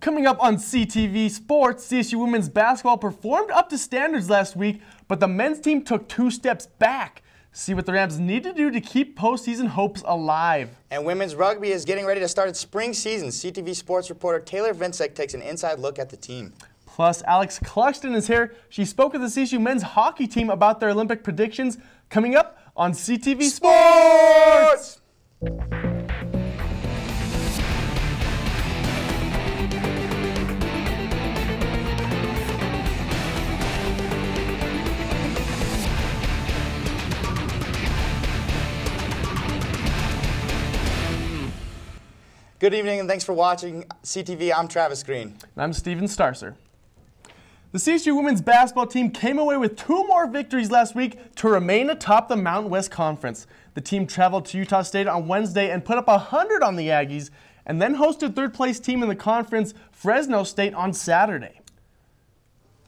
Coming up on CTV Sports, CSU women's basketball performed up to standards last week, but the men's team took 2 steps back. See what the Rams need to do to keep postseason hopes alive. And women's rugby is getting ready to start its spring season. CTV Sports reporter Taylor Vincek takes an inside look at the team. Plus, Alex Cluxton is here. She spoke with the CSU men's hockey team about their Olympic predictions. Coming up on CTV Sports! Good evening and thanks for watching CTV. I'm Travis Green. And I'm Steven Starcer. The CSU women's basketball team came away with 2 more victories last week to remain atop the Mountain West Conference. The team traveled to Utah State on Wednesday and put up 100 on the Aggies, and then hosted third-place team in the conference, Fresno State, on Saturday.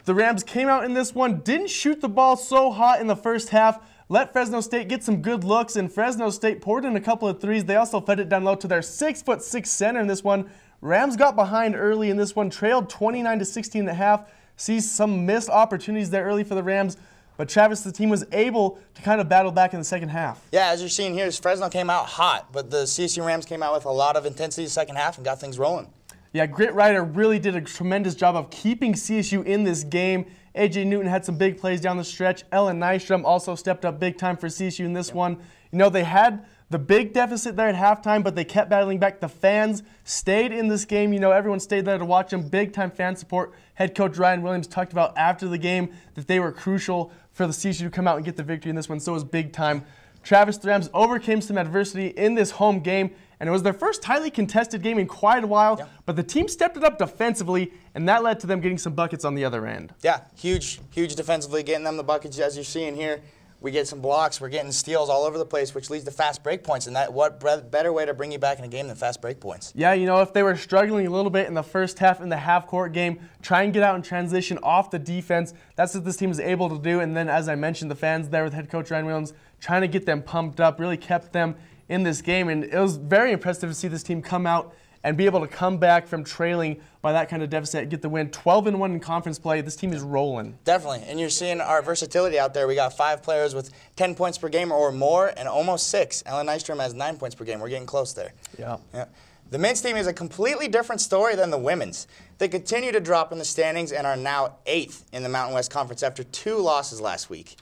The Rams came out in this one, didn't shoot the ball so hot in the first half, let Fresno State get some good looks, and Fresno State poured in a couple of threes. They also fed it down low to their 6'6" center in this one. Rams got behind early in this one, trailed 29-16 in the half. Sees some missed opportunities there early for the Rams, but Travis, the team was able to kind of battle back in the second half. Yeah, as you're seeing here, Fresno came out hot, but the CSU Rams came out with a lot of intensity in the second half and got things rolling. Yeah, Grit Ryder really did a tremendous job of keeping CSU in this game. A.J. Newton had some big plays down the stretch. Ellen Nystrom also stepped up big time for CSU in this one. You know, they had the big deficit there at halftime, but they kept battling back. The fans stayed in this game. You know, everyone stayed there to watch them. Big time fan support. Head coach Ryan Williams talked about after the game that they were crucial for the CSU to come out and get the victory in this one. So it was big time. Travis, the Rams overcame some adversity in this home game, and it was their first highly contested game in quite a while, but the team stepped it up defensively, and that led to them getting some buckets on the other end. Yeah, huge defensively, getting them the buckets, as you're seeing here. We get some blocks, we're getting steals all over the place, which leads to fast break points, and what better way to bring you back in a game than fast break points? Yeah, you know, if they were struggling a little bit in the first half in the half-court game, try and get out and transition off the defense. That's what this team is able to do, and then, as I mentioned, the fans there with head coach Ryan Williams trying to get them pumped up, really kept them in this game, and it was very impressive to see this team come out and be able to come back from trailing by that kind of deficit and get the win. 12-1 in conference play. This team is rolling. Definitely, and you're seeing our versatility out there. We got 5 players with 10 points per game or more, and almost 6. Ellen Nystrom has 9 points per game. We're getting close there. Yeah. The men's team is a completely different story than the women's. They continue to drop in the standings and are now 8th in the Mountain West Conference after 2 losses last week.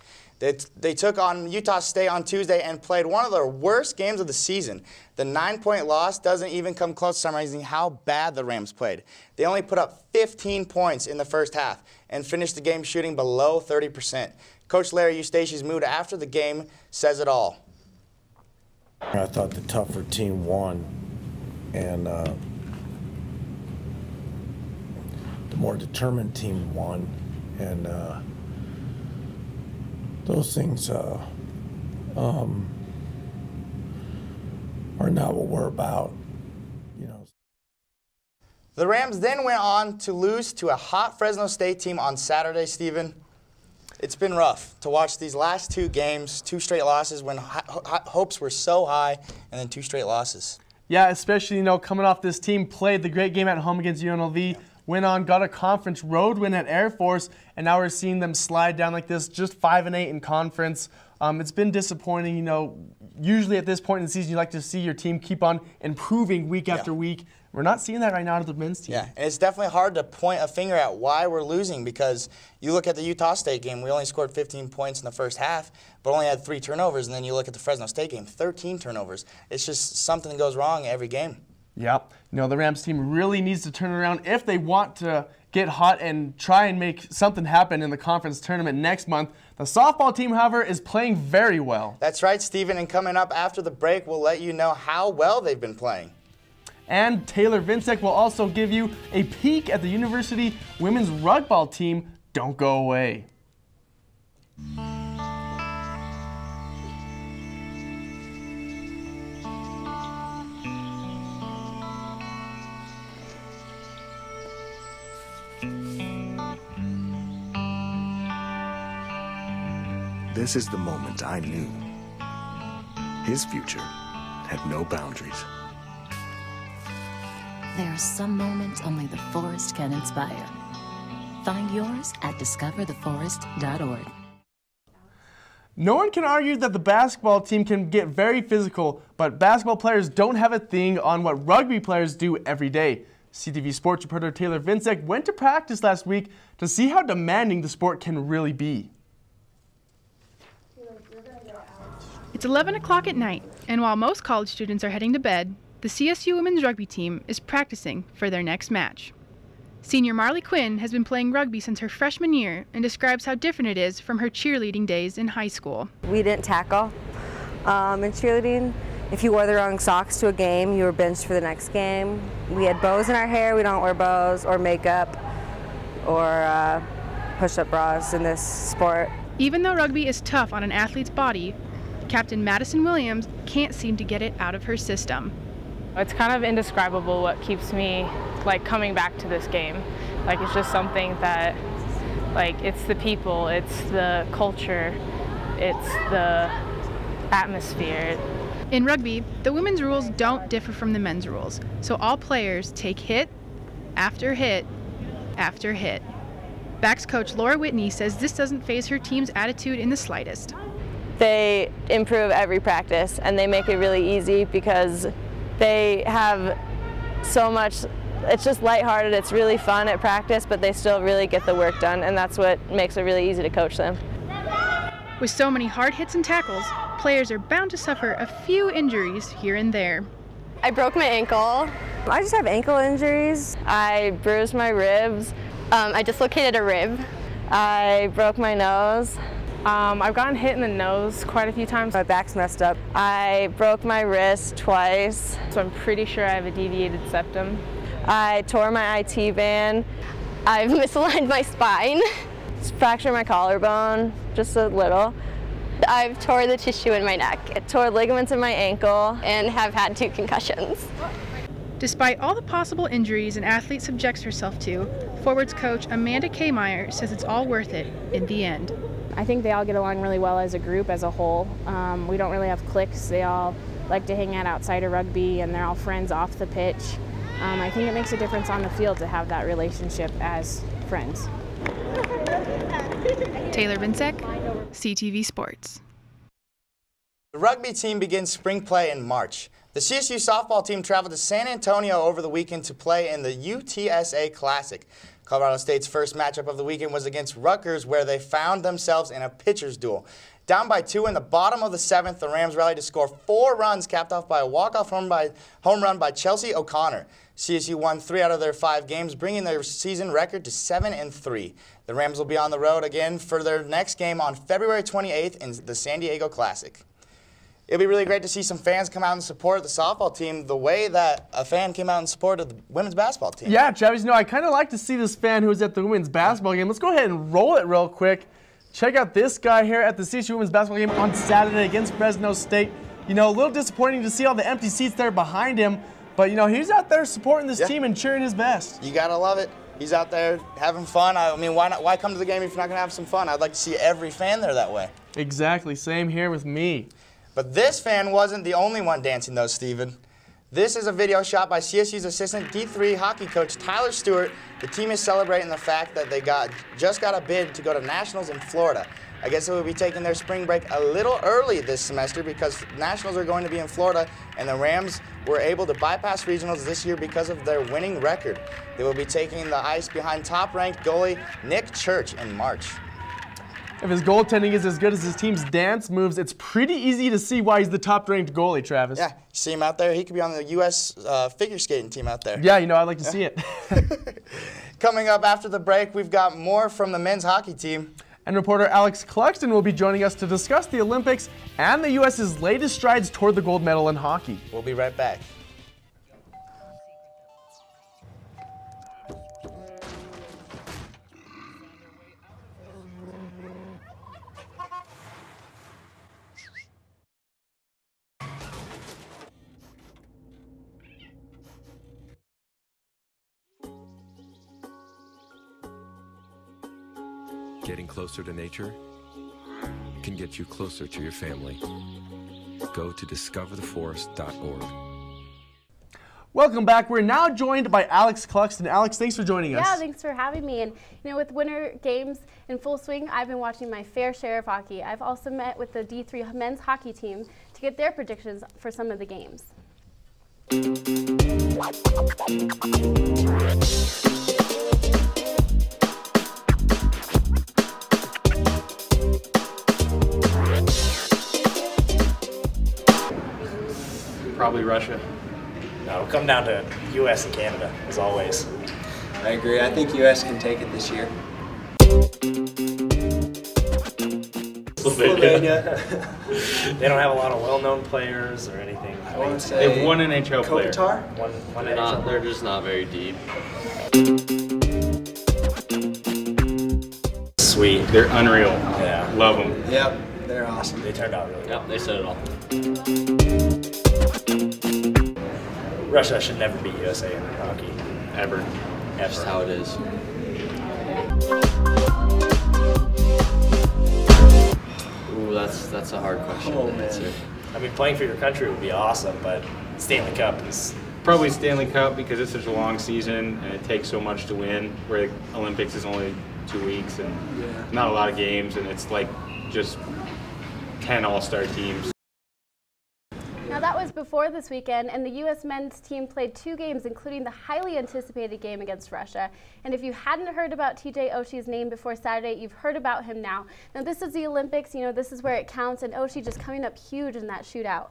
They took on Utah State on Tuesday and played one of their worst games of the season. The 9-point loss doesn't even come close to summarizing how bad the Rams played. They only put up 15 points in the first half and finished the game shooting below 30%. Coach Larry Eustachi's mood after the game says it all. I thought the tougher team won, and the more determined team won, and those things are not what we're about, you know. The Rams then went on to lose to a hot Fresno State team on Saturday, Steven. It's been rough to watch these last 2 games, 2 straight losses when hopes were so high, and then 2 straight losses. Yeah, especially, you know, coming off this team, played the great game at home against UNLV, went on, got a conference road win at Air Force, and now we're seeing them slide down like this, just 5-8 in conference. It's been disappointing. You know, usually at this point in the season, you like to see your team keep on improving week after week. We're not seeing that right now to the men's team. Yeah, and it's definitely hard to point a finger at why we're losing, because you look at the Utah State game, we only scored 15 points in the first half, but only had 3 turnovers, and then you look at the Fresno State game, 13 turnovers. It's just something that goes wrong every game. Yep. You know, the Rams team really needs to turn around if they want to get hot and try and make something happen in the conference tournament next month. The softball team, however, is playing very well. That's right, Steven, and coming up after the break, we'll let you know how well they've been playing. And Taylor Vincek will also give you a peek at the university women's rugby team. Don't go away. This is the moment I knew. His future had no boundaries. There are some moments only the forest can inspire. Find yours at discovertheforest.org. No one can argue that the basketball team can get very physical, but basketball players don't have a thing on what rugby players do every day. CTV Sports reporter Taylor Vincek went to practice last week to see how demanding the sport can really be. It's 11 o'clock at night, and while most college students are heading to bed, the CSU women's rugby team is practicing for their next match. Senior Marley Quinn has been playing rugby since her freshman year and describes how different it is from her cheerleading days in high school. We didn't tackle in cheerleading. If you wore the wrong socks to a game, you were benched for the next game. We had bows in our hair. We don't wear bows or makeup or push-up bras in this sport. Even though rugby is tough on an athlete's body, Captain Madison Williams can't seem to get it out of her system. It's kind of indescribable what keeps me coming back to this game. It's just something that, it's the people, it's the culture, it's the atmosphere. In rugby, the women's rules don't differ from the men's rules, so all players take hit after hit after hit. Backs coach Laura Whitney says this doesn't faze her team's attitude in the slightest. They improve every practice, and they make it really easy because they have so much. It's just lighthearted, it's really fun at practice, but they still really get the work done, and that's what makes it really easy to coach them. With so many hard hits and tackles, players are bound to suffer a few injuries here and there. I broke my ankle. I just have ankle injuries. I bruised my ribs. I dislocated a rib. I broke my nose. I've gotten hit in the nose quite a few times. My back's messed up. I broke my wrist twice. So I'm pretty sure I have a deviated septum. I tore my IT band. I've misaligned my spine. Fractured my collarbone, just a little. I've tore the tissue in my neck. I tore ligaments in my ankle. And have had 2 concussions. Despite all the possible injuries an athlete subjects herself to, forwards coach Amanda Kmeyer says it's all worth it in the end. I think they all get along really well as a group, as a whole. We don't really have cliques. They all like to hang out outside of rugby, and they're all friends off the pitch. I think it makes a difference on the field to have that relationship as friends. Taylor Vincek, CTV Sports. The rugby team begins spring play in March. The CSU softball team traveled to San Antonio over the weekend to play in the UTSA Classic. Colorado State's first matchup of the weekend was against Rutgers, where they found themselves in a pitcher's duel. Down by 2 in the bottom of the 7th, the Rams rallied to score 4 runs, capped off by a walk-off home run by Chelsea O'Connor. CSU won 3 out of their 5 games, bringing their season record to 7-3. The Rams will be on the road again for their next game on February 28th in the San Diego Classic. It'll be really great to see some fans come out and support the softball team the way that a fan came out and supported the women's basketball team. Yeah, Travis, I kind of like to see this fan who was at the women's basketball game. Let's go ahead and roll it real quick. Check out this guy here at the CSU women's basketball game on Saturday against Fresno State. A little disappointing to see all the empty seats there behind him, but he's out there supporting this team and cheering his best. You gotta love it. He's out there having fun. I mean, why come to the game if you're not gonna have some fun? I'd like to see every fan there that way. Exactly, same here with me. But this fan wasn't the only one dancing though, Steven. This is a video shot by CSU's assistant D3 hockey coach Tyler Stewart. The team is celebrating the fact that they just got a bid to go to Nationals in Florida. I guess they will be taking their spring break a little early this semester because Nationals are going to be in Florida, and the Rams were able to bypass regionals this year because of their winning record. They will be taking the ice behind top-ranked goalie Nick Church in March. If his goaltending is as good as his team's dance moves, it's pretty easy to see why he's the top-ranked goalie, Travis. Yeah, you see him out there? He could be on the U.S. Figure skating team out there. Yeah, I'd like to see it. Coming up after the break, we've got more from the men's hockey team. And reporter Alex Cluxton will be joining us to discuss the Olympics and the U.S.'s latest strides toward the gold medal in hockey. We'll be right back. Getting closer to nature can get you closer to your family. Go to discovertheforest.org. Welcome back. We're now joined by Alex Cluxton. Alex, thanks for joining us. Yeah, thanks for having me. And with winter games in full swing, I've been watching my fair share of hockey. I've also met with the D3 men's hockey team to get their predictions for some of the games. Probably Russia. No, it'll come down to U.S. and Canada, as always. I agree. I think U.S. can take it this year. Slovenia. They don't have a lot of well-known players or anything. I won't say. They have one NHL player. Kopitar? One NHL. They're just not very deep. Sweet. They're unreal. Yeah. Love them. Yep, they're awesome. They turned out really well. Yep, they said it all. Russia should never beat USA in hockey. Ever. That's just how it is. Ooh, that's a hard question to answer. I mean, playing for your country would be awesome, but Stanley Cup is... Probably Stanley Cup because it's such a long season and it takes so much to win, where the Olympics is only 2 weeks and not a lot of games, and it's like just 10 all-star teams. Now that was before this weekend, and the U.S. men's team played 2 games, including the highly anticipated game against Russia. And if you hadn't heard about TJ Oshie's name before Saturday, you've heard about him now. Now this is the Olympics, this is where it counts, and Oshie just coming up huge in that shootout.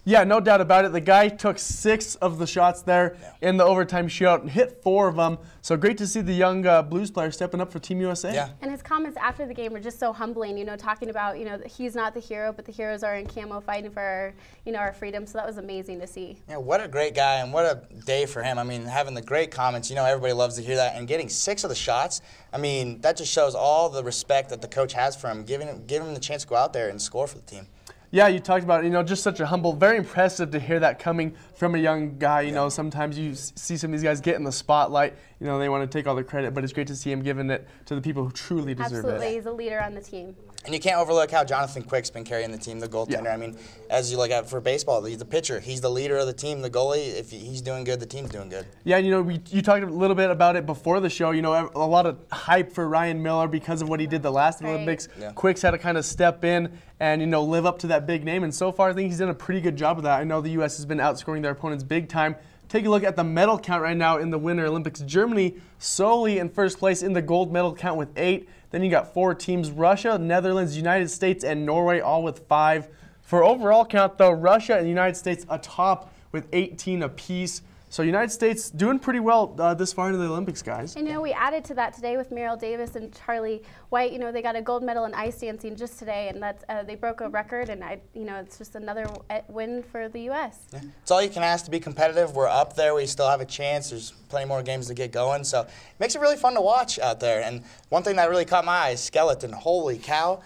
Yeah, no doubt about it. The guy took 6 of the shots there in the overtime shootout and hit 4 of them. So great to see the young Blues player stepping up for Team USA. Yeah. And his comments after the game were just so humbling, talking about, that he's not the hero, but the heroes are in camo fighting for our, our freedom. So that was amazing to see. Yeah, what a great guy and what a day for him. I mean, having the great comments, everybody loves to hear that, and getting 6 of the shots, I mean, that just shows all the respect that the coach has for him, giving him the chance to go out there and score for the team. Yeah, you talked about, just such a humble, very impressive to hear that coming from a young guy. Sometimes you see some of these guys get in the spotlight, they want to take all the credit, but it's great to see him giving it to the people who truly deserve it. Absolutely, he's a leader on the team. And you can't overlook how Jonathan Quick's been carrying the team, the goaltender. I mean, as you look at for baseball, he's the pitcher. He's the leader of the team. The goalie, if he's doing good, the team's doing good. Yeah, you talked a little bit about it before the show. A lot of hype for Ryan Miller because of what he did the last Olympics. Yeah. Quick's had to kind of step in and, live up to that big name. And so far, I think he's done a pretty good job of that. I know the U.S. has been outscoring their opponents big time. Take a look at the medal count right now in the Winter Olympics. Germany solely in first place in the gold medal count with 8. Then you got 4 teams, Russia, Netherlands, United States, and Norway, all with 5. For overall count, though, Russia and the United States atop with 18 apiece. So United States doing pretty well this far into the Olympics, guys. And we added to that today with Meryl Davis and Charlie White. They got a gold medal in ice dancing just today, and that's they broke a record. And it's just another win for the U.S. Yeah. It's all you can ask to be competitive. We're up there. We still have a chance. There's plenty more games to get going, so it makes it really fun to watch out there. And one thing that really caught my eye is skeleton. Holy cow!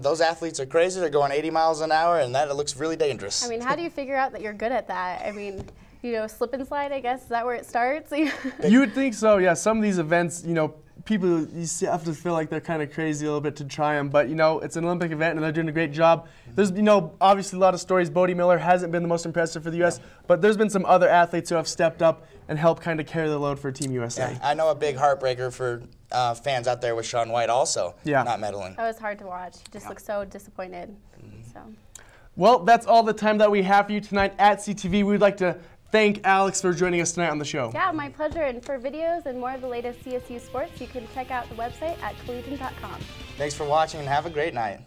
Those athletes are crazy. They're going 80 miles an hour, and it looks really dangerous. I mean, how do you figure out that you're good at that? I mean. Slip and slide, I guess. Is that where it starts? You would think so, yeah. Some of these events, people you have to feel like they're kind of crazy a little bit to try them. But, it's an Olympic event, and they're doing a great job. There's, obviously a lot of stories. Bodie Miller hasn't been the most impressive for the U.S., but there's been some other athletes who have stepped up and helped kind of carry the load for Team USA. Yeah, I know a big heartbreaker for fans out there with Shaun White also not medaling. That was hard to watch. He just looked so disappointed. So. Well, that's all the time that we have for you tonight at CTV. We'd like to thank Alex for joining us tonight on the show. Yeah, my pleasure. And for videos and more of the latest CSU sports, you can check out the website at collegian.com. Thanks for watching and have a great night.